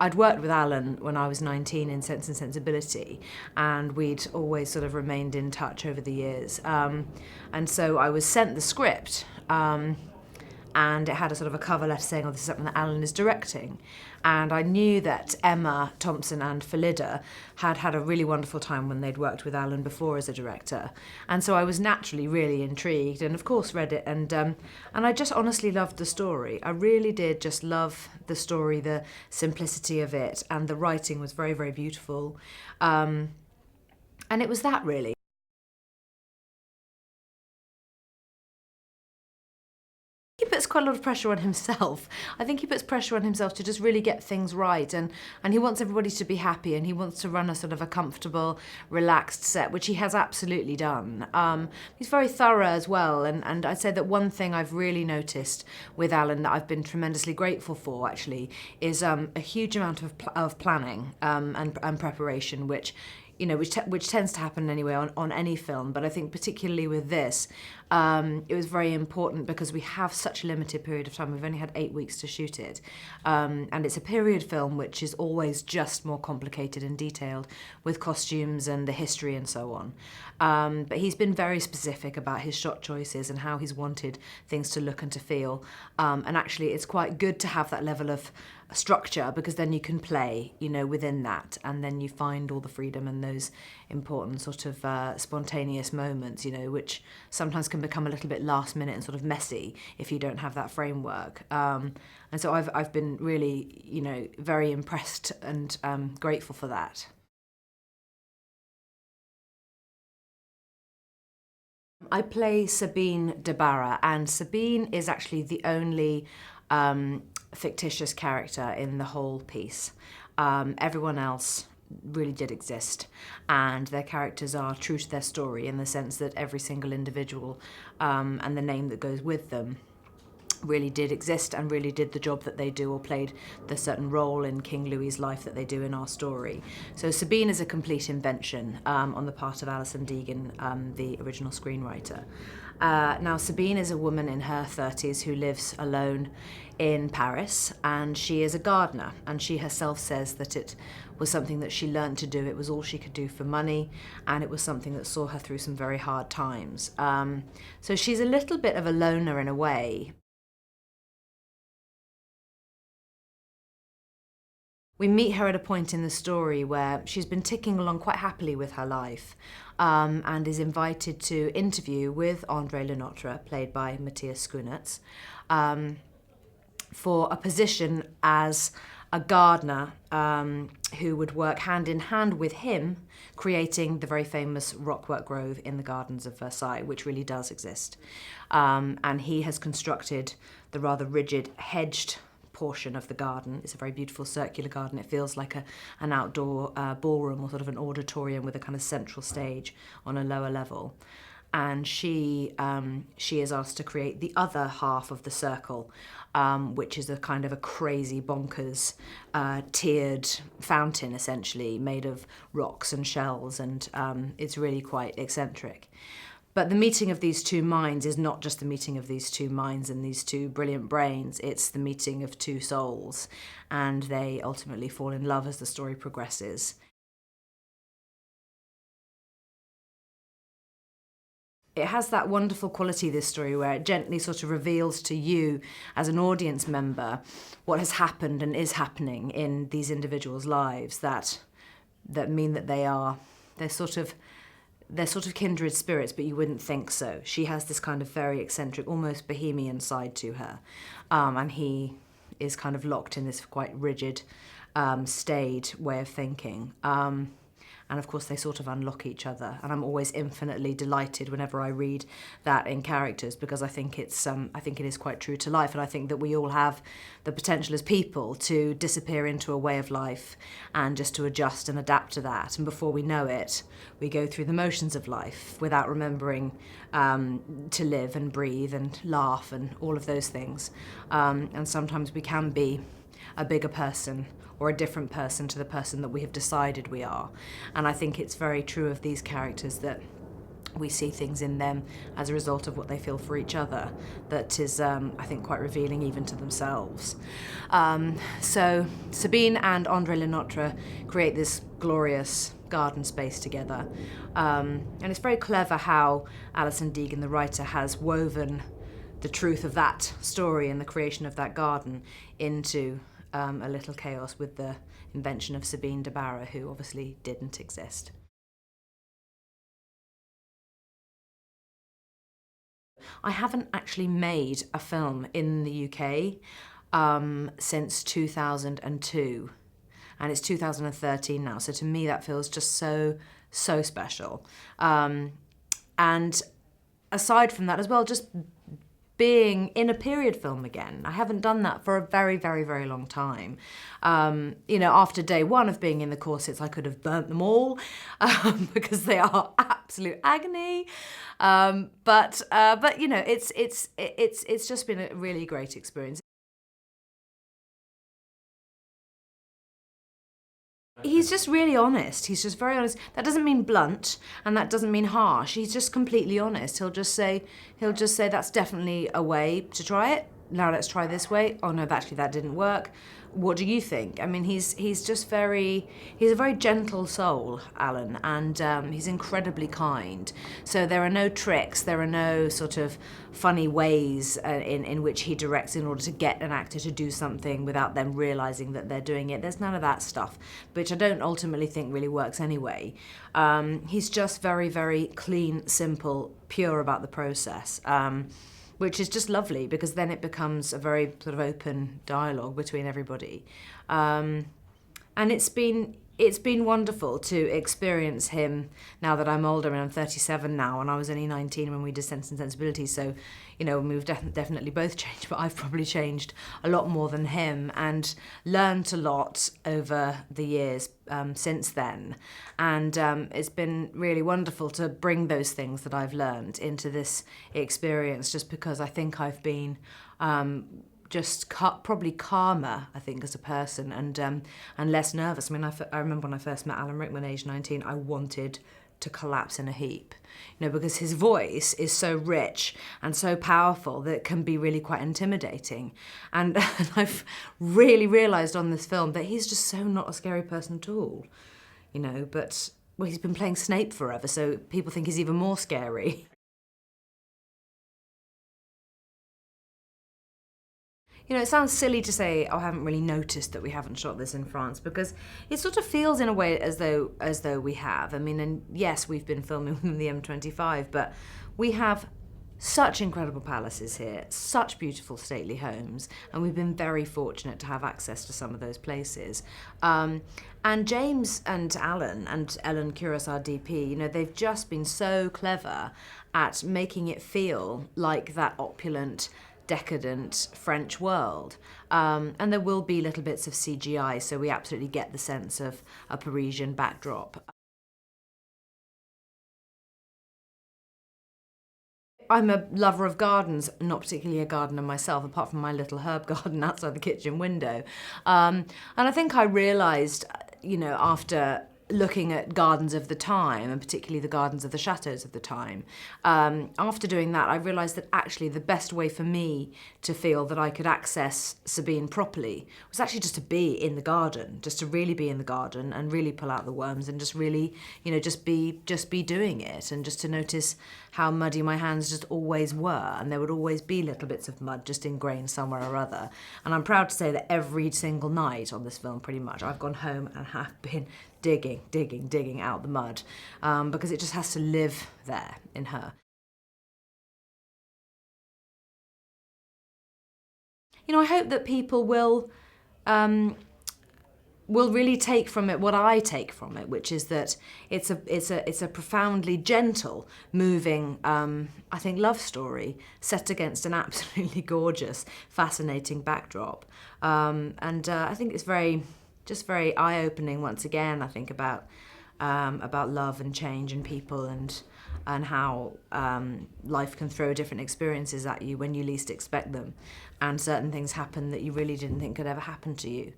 I'd worked with Alan when I was 19 in Sense and Sensibility, and we'd always sort of remained in touch over the years. And so I was sent the script, and it had a sort of a cover letter saying, oh, this is something that Alan is directing. And I knew that Emma Thompson and Phyllida had had a really wonderful time when they'd worked with Alan before as a director. And so I was naturally really intrigued, and of course read it, and I just honestly loved the story. I really did just love the story, the simplicity of it, and the writing was very, very beautiful. And it was that, really. He puts quite a lot of pressure on himself. I think he puts pressure on himself to just really get things right, and he wants everybody to be happy, and he wants to run a sort of a comfortable, relaxed set, which he has absolutely done. He's very thorough as well, and I'd say that one thing I've really noticed with Alan that I've been tremendously grateful for, actually, is a huge amount of planning and preparation, which which tends to happen anyway on any film, but I think particularly with this, it was very important because we have such a limited period of time. We've only had 8 weeks to shoot it, and it's a period film which is always just more complicated and detailed with costumes and the history and so on. But he's been very specific about his shot choices and how he's wanted things to look and to feel, and actually it's quite good to have that level of structure, because then you can play, within that, and then you find all the freedom and those important sort of spontaneous moments, which sometimes can become a little bit last minute and sort of messy if you don't have that framework. And so I've been really, very impressed and grateful for that. I play Sabine de Barra, and Sabine is actually the only fictitious character in the whole piece. Everyone else really did exist, and their characters are true to their story in the sense that every single individual and the name that goes with them really did exist and really did the job that they do, or played the certain role in King Louis's life that they do in our story. So Sabine is a complete invention on the part of Alison Deegan, the original screenwriter. Now, Sabine is a woman in her 30s who lives alone in Paris, and she is a gardener, and she herself says that it was something that she learned to do. It was all she could do for money, and it was something that saw her through some very hard times. So she's a little bit of a loner in a way. We meet her at a point in the story where she's been ticking along quite happily with her life, and is invited to interview with André Lenotre, played by Matthias Schoenaerts, for a position as a gardener who would work hand in hand with him, creating the very famous rockwork grove in the gardens of Versailles, which really does exist. And he has constructed the rather rigid hedged portion of the garden. It's a very beautiful circular garden. It feels like an outdoor ballroom, or sort of an auditorium with a kind of central stage on a lower level. And she is asked to create the other half of the circle, which is a kind of a crazy, bonkers, tiered fountain, essentially, made of rocks and shells, and it's really quite eccentric. But the meeting of these two minds is not just the meeting of these two minds and these two brilliant brains, it's the meeting of two souls, and they ultimately fall in love as the story progresses. It has that wonderful quality, this story, where it gently sort of reveals to you as an audience member what has happened and is happening in these individuals' lives that mean that they're sort of kindred spirits, but you wouldn't think so. She has this kind of very eccentric, almost bohemian side to her, and he is kind of locked in this quite rigid, staid way of thinking. And of course they sort of unlock each other, and I'm always infinitely delighted whenever I read that in characters, because I think it is quite true to life, and I think that we all have the potential as people to disappear into a way of life and just to adjust and adapt to that, and before we know it, we go through the motions of life without remembering to live and breathe and laugh and all of those things. And sometimes we can be a bigger person or a different person to the person that we have decided we are. And I think it's very true of these characters that we see things in them as a result of what they feel for each other that is, I think, quite revealing even to themselves. So Sabine and Andre Lenotre create this glorious garden space together. And it's very clever how Alison Deegan, the writer, has woven the truth of that story and the creation of that garden into a little chaos with the invention of Sabine de Barra, who obviously didn't exist. I haven't actually made a film in the UK since 2002, and it's 2013 now, so to me that feels just so special. And aside from that as well, just being in a period film again. I haven't done that for a very, very, very long time. You know, after day one of being in the corsets, I could have burnt them all because they are absolute agony. But you know, it's just been a really great experience. He's just really honest. He's just very honest. That doesn't mean blunt, and that doesn't mean harsh. He's just completely honest. He'll just say that's definitely a way to try it. Now let's try this way. Oh no, actually that didn't work. What do you think? I mean, he's a very gentle soul, Alan, and he's incredibly kind. So there are no tricks, there are no sort of funny ways in which he directs in order to get an actor to do something without them realising that they're doing it. There's none of that stuff, which I don't ultimately think really works anyway. He's just very, very clean, simple, pure about the process. Which is just lovely, because then it becomes a very sort of open dialogue between everybody. And it's been wonderful to experience him now that I'm older. I mean, I'm 37 now, and I was only 19 when we did Sense and Sensibility, so, you know, we've definitely both changed, but I've probably changed a lot more than him and learned a lot over the years since then. And it's been really wonderful to bring those things that I've learned into this experience, just because I think I've been probably calmer, I think, as a person, and less nervous. I mean, I remember when I first met Alan Rickman, age 19, I wanted to collapse in a heap, you know, because his voice is so rich and so powerful that it can be really quite intimidating. And I've really realised on this film that he's just so not a scary person at all, you know, but, well, he's been playing Snape forever, so people think he's even more scary. You know, it sounds silly to say, oh, I haven't really noticed that we haven't shot this in France, because it sort of feels in a way as though we have. I mean, and yes, we've been filming within the M25, but we have such incredible palaces here, such beautiful stately homes, and we've been very fortunate to have access to some of those places. And James and Alan and Ellen Kuras, our DP, you know, they've just been so clever at making it feel like that opulent, decadent French world. And there will be little bits of CGI, so we absolutely get the sense of a Parisian backdrop. I'm a lover of gardens, not particularly a gardener myself, apart from my little herb garden outside the kitchen window. And I think I realised, you know, after looking at gardens of the time, and particularly the gardens of the chateaux of the time, after doing that, I realised that actually the best way for me to feel that I could access Sabine properly was actually just to be in the garden, just to really be in the garden and really pull out the worms and just really, you know, just be doing it, and just to notice how muddy my hands just always were, and there would always be little bits of mud just ingrained somewhere or other. And I'm proud to say that every single night on this film, pretty much, I've gone home and have been digging out the mud, because it just has to live there in her. You know, I hope that people will really take from it what I take from it, which is that it's a profoundly gentle, moving, I think, love story set against an absolutely gorgeous, fascinating backdrop. And I think it's very eye-opening once again, I think, about love and change and people, and how life can throw different experiences at you when you least expect them, and certain things happen that you really didn't think could ever happen to you.